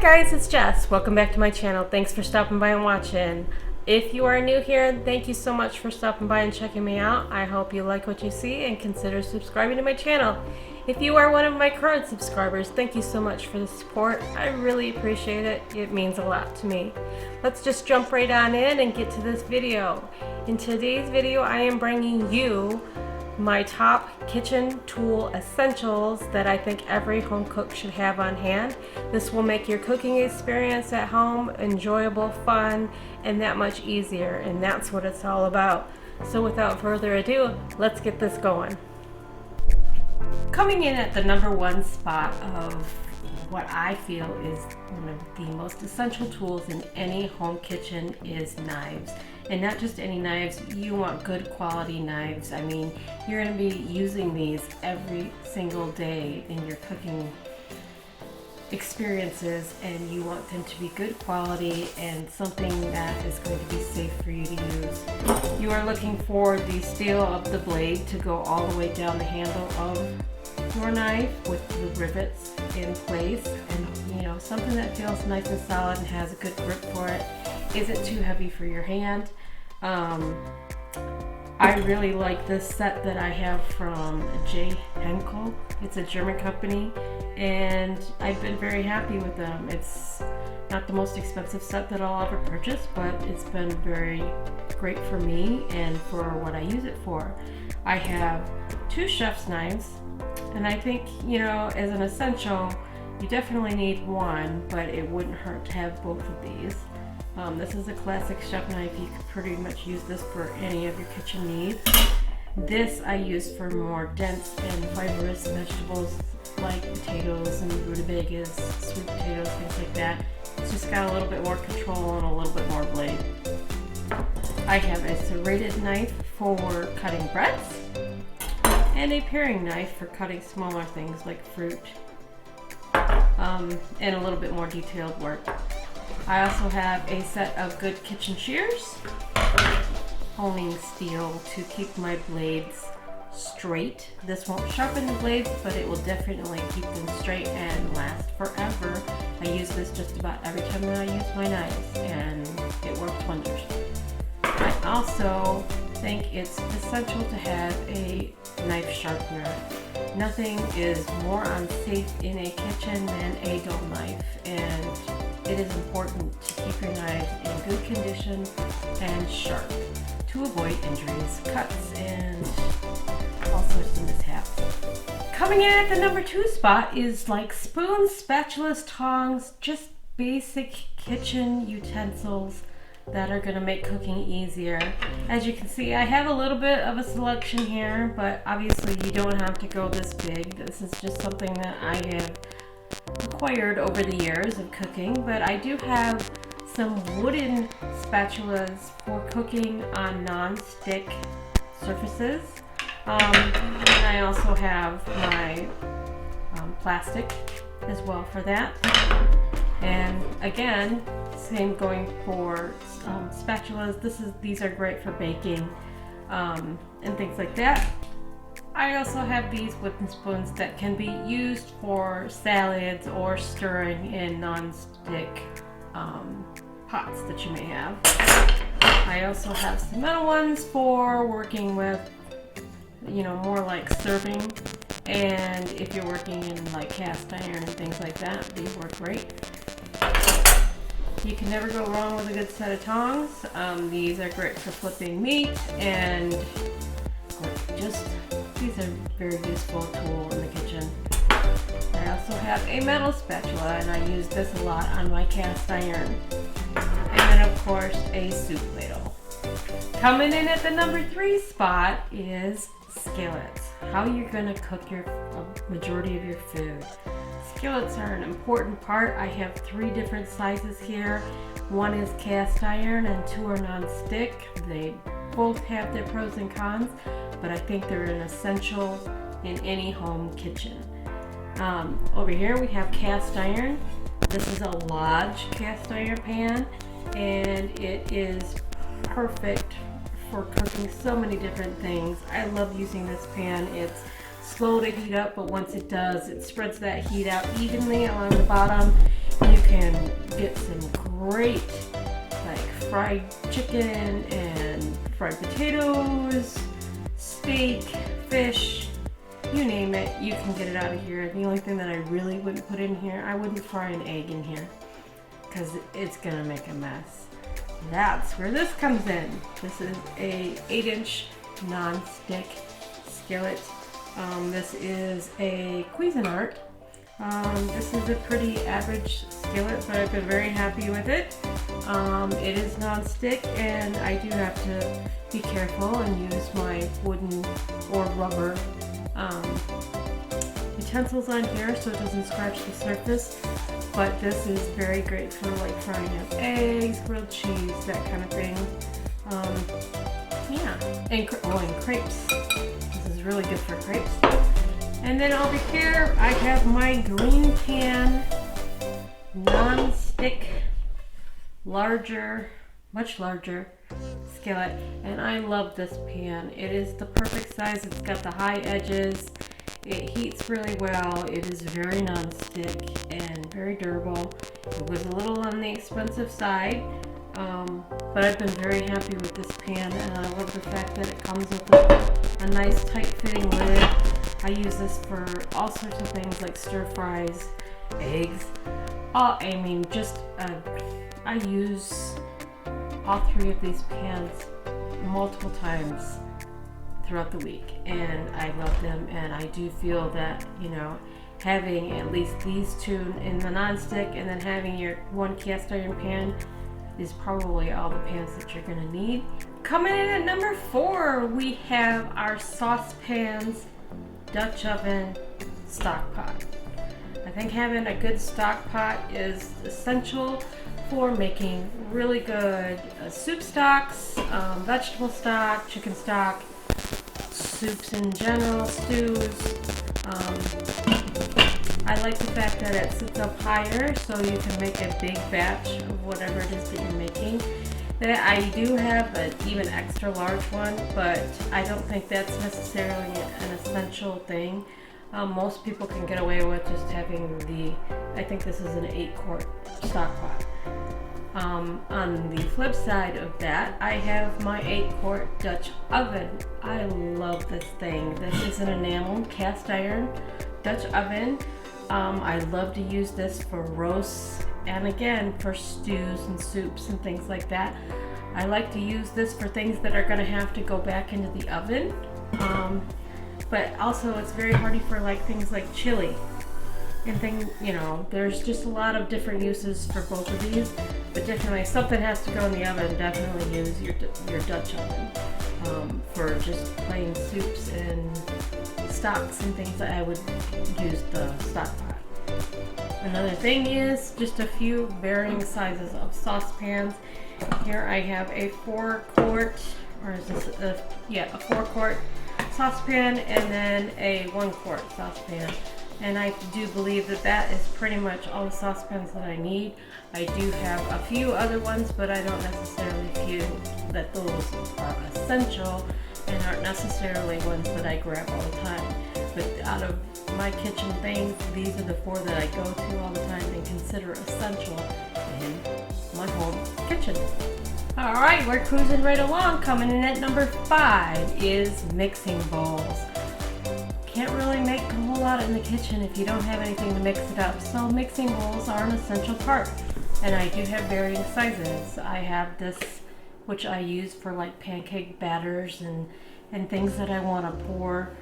guys, it's Jess. Welcome back to my channel. Thanks for stopping by and watching. If you are new here, thank you so much for stopping by and checking me out. I hope you like what you see and consider subscribing to my channel. If you are one of my current subscribers, thank you so much for the support. I really appreciate it. It means a lot to me. Let's just jump right on in and get to this video. In today's video, I am bringing you my top kitchen tool essentials that I think every home cook should have on hand. This will make your cooking experience at home enjoyable, fun, and that much easier, and that's what it's all about. So without further ado, let's get this going. Coming in at the number one spot of what I feel is one of the most essential tools in any home kitchen is knives. And not just any knives, you want good quality knives. I mean, you're going to be using these every single day in your cooking experiences, and you want them to be good quality and something that is going to be safe for you to use. You are looking for the steel of the blade to go all the way down the handle of your knife with the rivets in place, and something that feels nice and solid and has a good grip for it. Isn't too heavy for your hand. I really like this set that I have from J. Henkel. It's a German company, and I've been very happy with them. It's not the most expensive set that I'll ever purchase, but it's been very great for me and for what I use it for. I have two chef's knives, and I think, as an essential, you definitely need one, but it wouldn't hurt to have both of these. This is a classic chef knife. You could pretty much use this for any of your kitchen needs. This I use for more dense and fibrous vegetables like potatoes and rutabagas, sweet potatoes, things like that. It's just got a little bit more control and a little bit more blade. I have a serrated knife for cutting breads and a paring knife for cutting smaller things like fruit and a little bit more detailed work. I also have a set of good kitchen shears, honing steel to keep my blades straight. This won't sharpen the blades, but it will definitely keep them straight and last forever. I use this just about every time that I use my knives, and it works wonders. I also think it's essential to have a knife sharpener. Nothing is more unsafe in a kitchen than a dull knife, and it is important to keep your knives in good condition and sharp to avoid injuries, cuts, and all sorts of mishaps. Coming in at the number two spot is like spoons, spatulas, tongs, just basic kitchen utensils that are going to make cooking easier. As you can see, I have a little bit of a selection here, but obviously you don't have to go this big. This is just something that I have acquired over the years of cooking, but I do have some wooden spatulas for cooking on non-stick surfaces. And I also have my plastic as well for that. And again, same going for spatulas. These are great for baking and things like that. I also have these wooden spoons that can be used for salads or stirring in non-stick pots that you may have. I also have some metal ones for working with, more like serving. And if you're working in like cast iron and things like that, these work great. You can never go wrong with a good set of tongs. These are great for flipping meat, and these are a very useful tool in the kitchen. I also have a metal spatula, and I use this a lot on my cast iron. And then of course a soup ladle. Coming in at the number three spot is skillets. How you're going to cook your majority of your food. Skillets are an important part. I have three different sizes here. One is cast iron and two are non-stick. They both have their pros and cons, but I think they're an essential in any home kitchen. Over here we have cast iron. This is a Lodge cast iron pan, and it is perfect for cooking so many different things. I love using this pan. It's slow to heat up, but once it does, it spreads that heat out evenly along the bottom. And you can get some great like fried chicken and fried potatoes, steak, fish, you name it, you can get it out of here. The only thing that I really wouldn't put in here, I wouldn't fry an egg in here because it's gonna make a mess. That's where this comes in. This is a 8-inch non-stick skillet. This is a Cuisinart. This is a pretty average skillet, but I've been very happy with it. It is non-stick, and I do have to be careful and use my wooden or rubber utensils on here so it doesn't scratch the surface. But this is very great for like frying up eggs, grilled cheese, that kind of thing. Yeah, and crepes. This is really good for crepes. And then over here, I have my green pan, non-stick, much larger skillet. And I love this pan. It is the perfect size. It's got the high edges. It heats really well. It is very non-stick and very durable. It was a little on the expensive side, but I've been very happy with this pan, and I love the fact that it comes with a nice tight fitting lid. I use this for all sorts of things like stir fries, eggs. I use all 3 of these pans multiple times throughout the week, and I love them. And I do feel that, you know, having at least these 2 in the non-stick and then having your 1 cast iron pan is probably all the pans that you're gonna need. Coming in at number 4, we have our saucepans, Dutch oven, stock pot. I think having a good stock pot is essential for making really good soup stocks, vegetable stock, chicken stock, soups in general, stews. I like the fact that it sits up higher so you can make a big batch of whatever it is that you're making. I do have an even extra large one, but I don't think that's necessarily an essential thing. Most people can get away with just having I think this is an 8-quart stock pot. On the flip side of that, I have my 8-quart Dutch oven. I love this thing. This is an enameled cast iron Dutch oven. I love to use this for roasts and again for stews and soups and things like that. I like to use this for things that are going to have to go back into the oven. But also it's very hardy for like things like chili and things, you know, there's just a lot of different uses for both of these. But definitely if something has to go in the oven, definitely use your Dutch oven for just plain soups and stocks and things. that I would use the stock pot. Another thing is just a few varying sizes of saucepans. Here I have a 4-quart, or is this a 4-quart saucepan, and then a 1-quart saucepan. And I do believe that that is pretty much all the saucepans that I need. I do have a few other ones, but I don't necessarily feel that those are essential and aren't necessarily ones that I grab all the time. But out of my kitchen things, these are the 4 that I go to all the time and consider essential in my home kitchen. Alright, we're cruising right along. Coming in at number 5 is mixing bowls. Can't really make a whole lot in the kitchen if you don't have anything to mix it up, so mixing bowls are an essential part. And I do have varying sizes. I have this, which I use for like pancake batters and things that I want to pour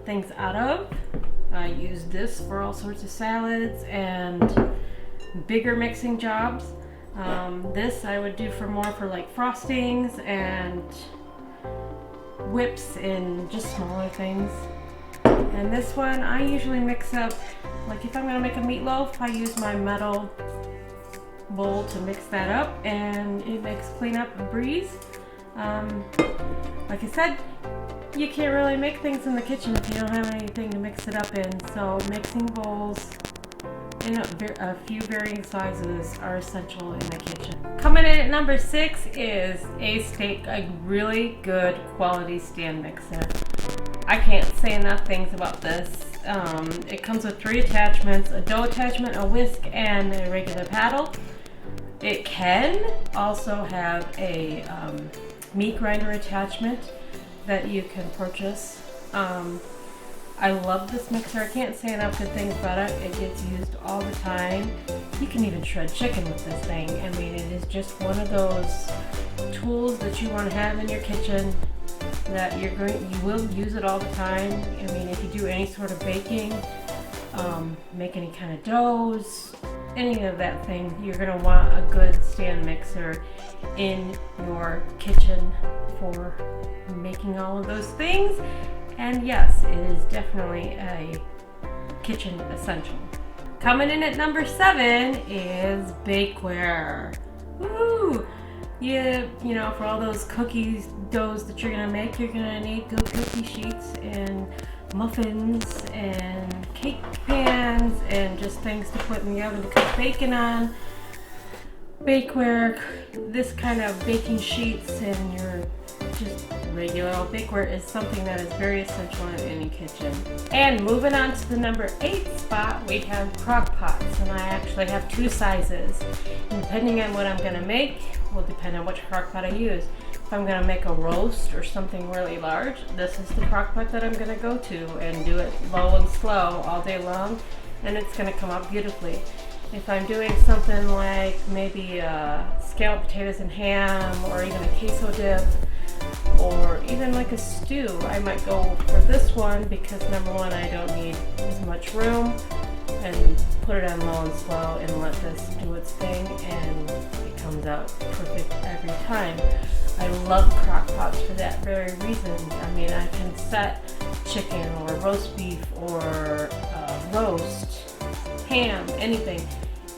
things out of. I use this for all sorts of salads and bigger mixing jobs. This I would do for more for like frostings and whips and just smaller things. And this one I usually mix up, like if I'm going to make a meatloaf, I use my metal bowl to mix that up, and it makes cleanup a breeze. Like I said, you can't really make things in the kitchen if you don't have anything to mix it up in, so mixing bowls in a few varying sizes are essential in the kitchen. Coming in at number 6 is a really good quality stand mixer. I can't say enough things about this. It comes with 3 attachments, a dough attachment, a whisk, and a regular paddle. It can also have a meat grinder attachment that you can purchase. I love this mixer. I can't say enough good things about it. It gets used all the time. You can even shred chicken with this thing. I mean, it is just one of those tools that you want to have in your kitchen that you will use it all the time. I mean, if you do any sort of baking, make any kind of doughs, any of that thing, you're going to want a good stand mixer in your kitchen for making all of those things. And yes, it is definitely a kitchen essential. Coming in at number 7 is bakeware. Woo! You know, for all those cookies doughs that you're gonna make, you're gonna need good cookie sheets and muffins and cake pans and just things to put in the oven to cook bacon on. Bakeware, this kind of baking sheets and your just regular old bakeware is something that is very essential in any kitchen. And moving on to the number 8 spot, we have crock pots, and I actually have 2 sizes. And depending on what I'm gonna make, will depend on which crock pot I use. If I'm gonna make a roast or something really large, this is the crock pot that I'm gonna go to and do it low and slow all day long, and it's gonna come out beautifully. If I'm doing something like maybe scalloped potatoes and ham, or even a queso dip, or even like a stew, I might go for this one because number one, I don't need as much room, and put it on low and slow and let this do its thing, and it comes out perfect every time. I love crock pots for that very reason. I mean, I can set chicken or roast beef or roast, ham, anything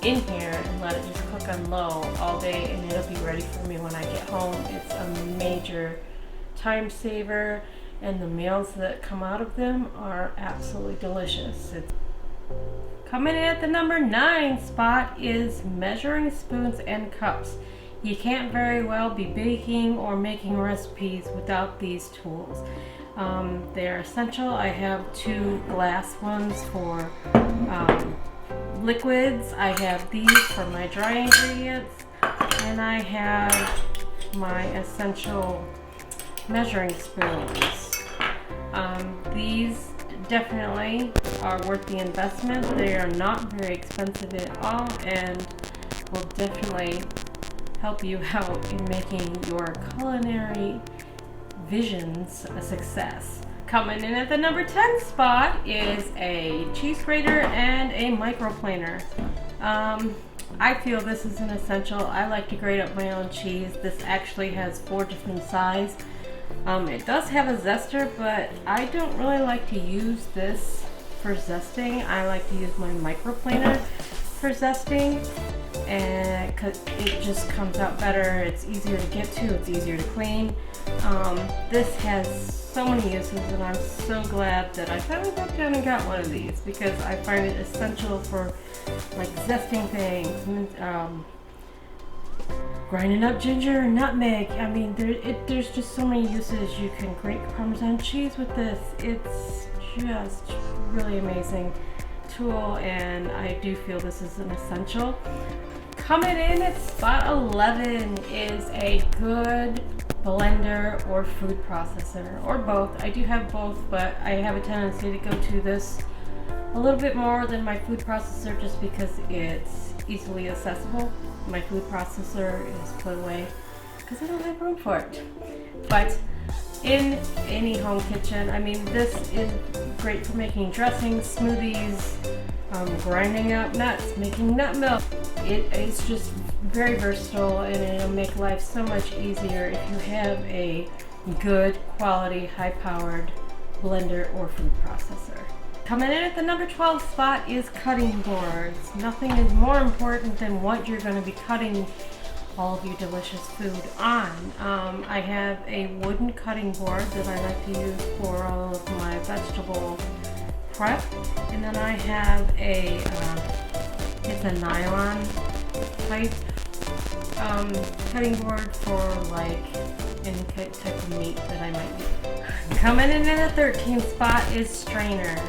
in here and let it just cook on low all day, and it'll be ready for me when I get home. It's a major time saver, and the meals that come out of them are absolutely delicious. Coming in at the number 9 spot is measuring spoons and cups. You can't very well be baking or making recipes without these tools. They're essential. I have 2 glass ones for liquids. I have these for my dry ingredients, and I have my essential measuring spoons. These definitely are worth the investment. They are not very expensive at all, and will definitely help you out in making your culinary visions a success. Coming in at the number 10 spot is a cheese grater and a microplaner. I feel this is an essential. I like to grate up my own cheese. This actually has 4 different sizes. It does have a zester, but I don't really like to use this for zesting. I like to use my microplaner for zesting, and it just comes out better. It's easier to get to, it's easier to clean. This has so many uses, and I'm so glad that I finally broke down and got one of these, because I find it essential for like zesting things, grinding up ginger and nutmeg. I mean, there's just so many uses. You can grate Parmesan cheese with this. It's just really amazing tool, and I do feel this is an essential. Coming in at spot 11 is a good blender or food processor, or both. I do have both, but I have a tendency to go to this a little bit more than my food processor, just because it's easily accessible. My food processor is put away because I don't have room for it. But in any home kitchen, I mean, this is great for making dressings, smoothies, grinding up nuts, making nut milk. It is just very versatile, and it'll make life so much easier if you have a good quality, high-powered blender or food processor. Coming in at the number 12 spot is cutting boards. Nothing is more important than what you're going to be cutting all of your delicious food on. I have a wooden cutting board that I like to use for all of my vegetable prep, and then I have it's a nylon type cutting board for like any type of meat that I might need. Coming in at the 13th spot is strainers.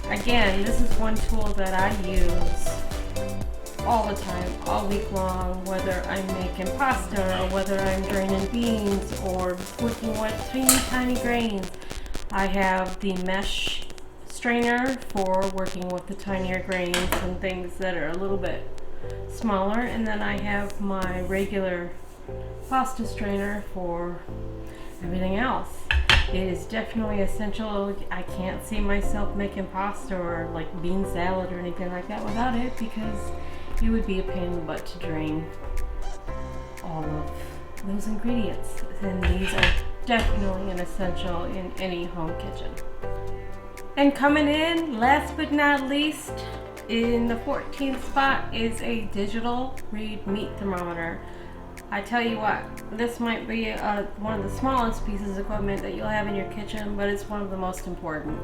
Again, this is one tool that I use all the time, all week long, whether I'm making pasta or whether I'm draining beans or working with teeny tiny grains. I have the mesh strainer for working with the tinier grains and things that are a little bit smaller, and then I have my regular pasta strainer for everything else. It is definitely essential. I can't see myself making pasta or like bean salad or anything like that without it, because it would be a pain in the butt to drain all of those ingredients. And these are definitely an essential in any home kitchen. And coming in, last but not least, in the 14th spot is a digital read meat thermometer. I tell you what, this might be one of the smallest pieces of equipment that you'll have in your kitchen, but it's one of the most important.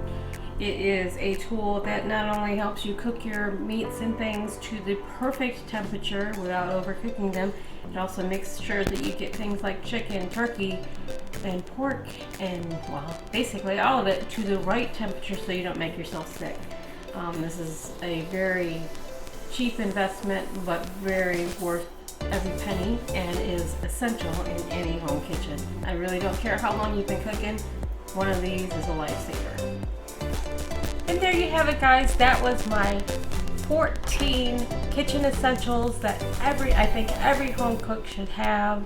It is a tool that not only helps you cook your meats and things to the perfect temperature without overcooking them, it also makes sure that you get things like chicken, turkey, and pork, and well, basically all of it to the right temperature so you don't make yourself sick. This is a very cheap investment, but very worth every penny, and is essential in any home kitchen. I really don't care how long you've been cooking, one of these is a lifesaver. And there you have it, guys. That was my 14 kitchen essentials that I think every home cook should have.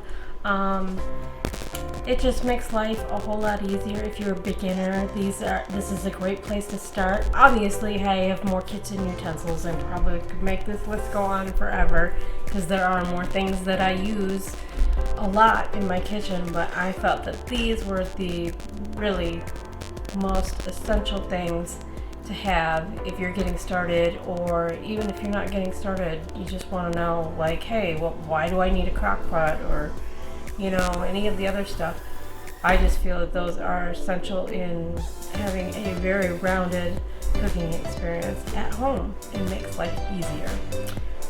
It just makes life a whole lot easier if you're a beginner. This is a great place to start. Obviously, I have more kitchen utensils and probably could make this list go on forever, because there are more things that I use a lot in my kitchen, but I felt that these were the really most essential things to have if you're getting started, or even if you're not getting started, you just want to know, like, hey, well, why do I need a crock pot, or you know, any of the other stuff. I just feel that those are essential in having a very rounded cooking experience at home. It makes life easier.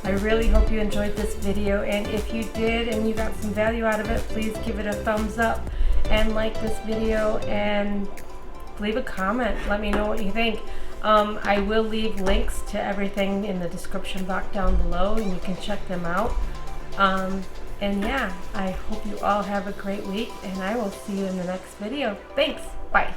I really hope you enjoyed this video, and if you did and you got some value out of it, please give it a thumbs up and like this video and leave a comment. Let me know what you think. I will leave links to everything in the description box down below, and you can check them out. And yeah, I hope you all have a great week, and I will see you in the next video. Thanks. Bye.